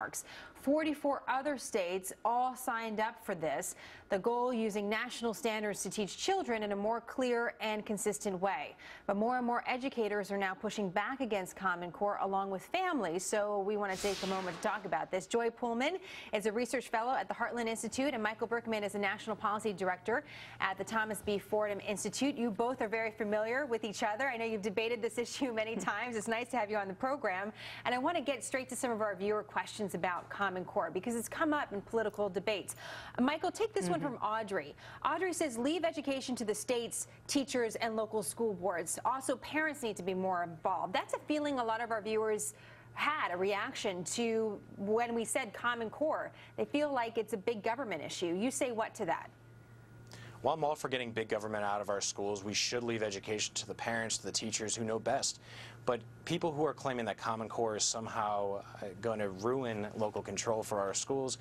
benchmarks. 44 other states all signed up for this. The goal, using national standards to teach children in a more clear and consistent way. But more and more educators are now pushing back against Common Core along with families. So we want to take a moment to talk about this. Joy Pullmann is a research fellow at the Heartland Institute, and Michael Berkman is a national policy director at the Thomas B. Fordham Institute. You both are very familiar with each other. I know you've debated this issue many times. It's nice to have you on the program. And I want to get straight to some of our viewer questions about Common Core because it's come up in political debates. Michael, take this one from Audrey. Audrey says, leave education to the states, teachers, and local school boards. Also, parents need to be more involved. That's a feeling a lot of our viewers had, a reaction to when we said Common Core. They feel like it's a big government issue. You say what to that? Well, I'm all for getting big government out of our schools. We should leave education to the parents, to the teachers who know best. But people who are claiming that Common Core is somehow going to ruin local control for our schools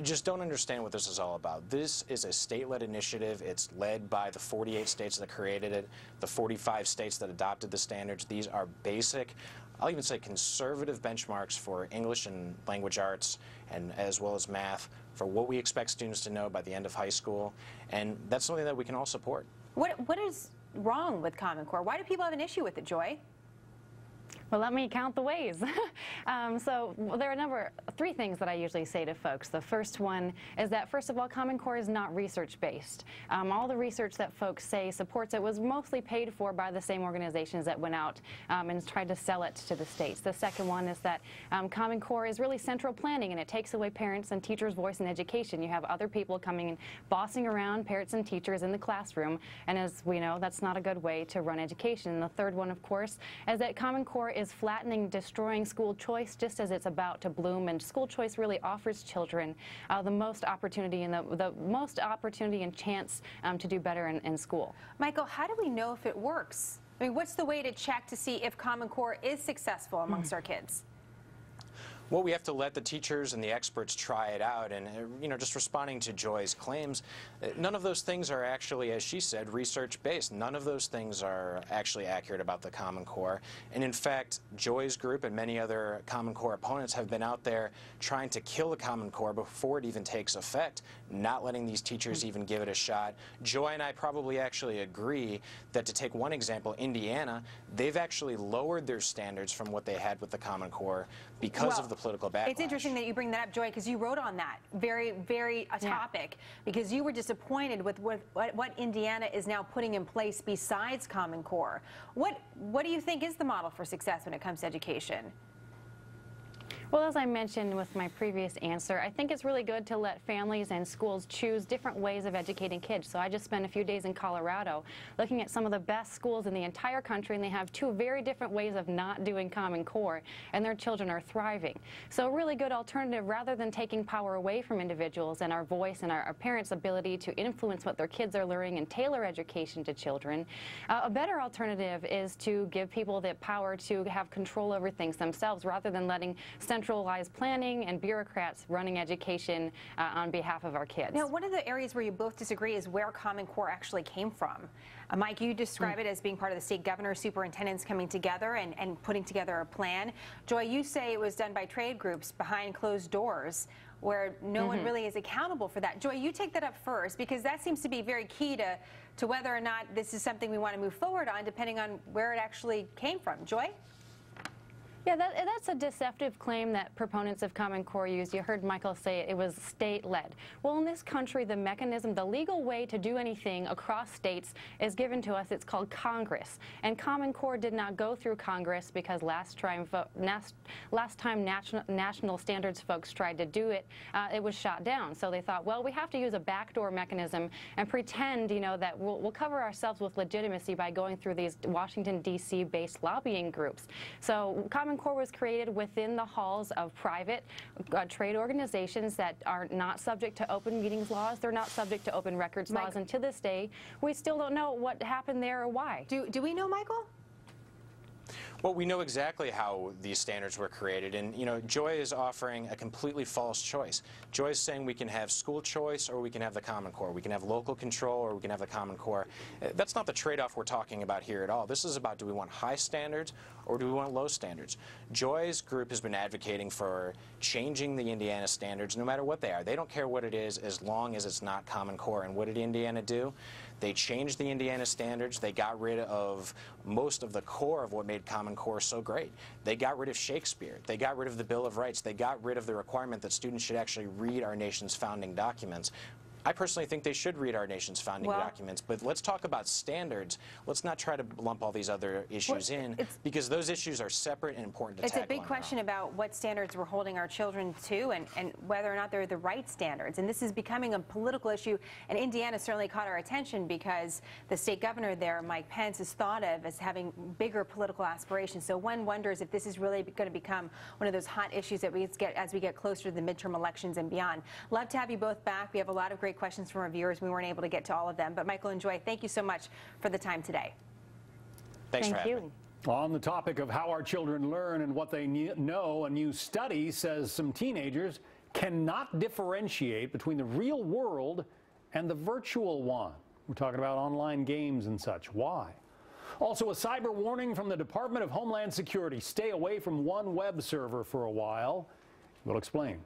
just don't understand what this is all about. This is a state-led initiative. It's led by the 48 states that created it, the 45 states that adopted the standards. These are basic, I'll even say conservative benchmarks for English and language arts, and as well as math, for what we expect students to know by the end of high school. And that's something that we can all support. What is wrong with Common Core? Why do people have an issue with it, Joy? Well, let me count the ways. So there are three things that I usually say to folks. The first one is that, first of all, Common Core is not research-based. All the research that folks say supports it was mostly paid for by the same organizations that went out and tried to sell it to the states. The second one is that Common Core is really central planning, and it takes away parents' and teachers' voice in education. You have other people coming and bossing around parents and teachers in the classroom, and as we know, that's not a good way to run education. And the third one, of course, is that Common Core is flattening, destroying school choice just as it's about to bloom, and school choice really offers children the most opportunity and the most opportunity and chance to do better in school. Michael, how do we know if it works? I mean, what's the way to check to see if Common Core is successful amongst our kids? Well, we have to let the teachers and the experts try it out. And, just responding to Joy's claims, none of those things are actually, as she said, research-based. None of those things are actually accurate about the Common Core. And in fact, Joy's group and many other Common Core opponents have been out there trying to kill the Common Core before it even takes effect, not letting these teachers even give it a shot. Joy and I probably actually agree that, to take one example, Indiana, they've actually lowered their standards from what they had with the Common Core because of the political backlash. It's interesting that you bring that up, Joy, because you wrote on that very topic, because you were disappointed with what Indiana is now putting in place besides Common Core. What do you think is the model for success when it comes to education? Well, as I mentioned with my previous answer, I think it's really good to let families and schools choose different ways of educating kids. So I just spent a few days in Colorado looking at some of the best schools in the entire country, and they have two very different ways of not doing Common Core, and their children are thriving. So a really good alternative, rather than taking power away from individuals and our voice and our parents' ability to influence what their kids are learning and tailor education to children, a better alternative is to give people the power to have control over things themselves, rather than letting centralized planning and bureaucrats running education on behalf of our kids. Now, one of the areas where you both disagree is where Common Core actually came from. Mike, you describe it as being part of the state governor, superintendents coming together and putting together a plan. Joy, you say it was done by trade groups behind closed doors, where no one really is accountable for that. Joy, you take that up first, because that seems to be very key to whether or not this is something we want to move forward on, depending on where it actually came from. Joy? Yeah, that's a deceptive claim that proponents of Common Core use. You heard Michael say it was state-led. Well, in this country, the mechanism, the legal way to do anything across states is given to us. It's called Congress. And Common Core did not go through Congress because last time national standards folks tried to do it, it was shot down. So they thought, well, we have to use a backdoor mechanism and pretend, that we'll cover ourselves with legitimacy by going through these Washington, D.C.-based lobbying groups. So Common Core was created within the halls of private trade organizations that are not subject to open meetings laws. They're not subject to open records laws. And to this day, we still don't know what happened there or why. Do we know, Michael? Well, we know exactly how these standards were created, and Joy is offering a completely false choice. Joy is saying we can have school choice or we can have the Common Core. We can have local control or we can have the Common Core. That's not the trade-off we're talking about here at all. This is about, do we want high standards or do we want low standards? Joy's group has been advocating for changing the Indiana standards, no matter what they are. They don't care what it is as long as it's not Common Core. And what did Indiana do? They changed the Indiana standards. They got rid of most of the core of what made Common Core so great. They got rid of Shakespeare. They got rid of the Bill of Rights. They got rid of the requirement that students should actually read our nation's founding documents. I personally think they should read our nation's founding documents, but let's talk about standards. Let's not try to lump all these other issues in, because those issues are separate and important to tackle. It's a big question about what standards we're holding our children to and whether or not they're the right standards. And this is becoming a political issue, and Indiana certainly caught our attention because the state governor there, Mike Pence, is thought of as having bigger political aspirations. So one wonders if this is really going to become one of those hot issues that we get as we get closer to the midterm elections and beyond. Love to have you both back. We have a lot of great questions from our viewers. We weren't able to get to all of them, but Michael and Joy, thank you so much for the time today. Thanks for having me. On the topic of how our children learn and what they know, a new study says some teenagers cannot differentiate between the real world and the virtual one. We're talking about online games and such. Why? Also, a cyber warning from the Department of Homeland Security. Stay away from one web server for a while. We'll explain.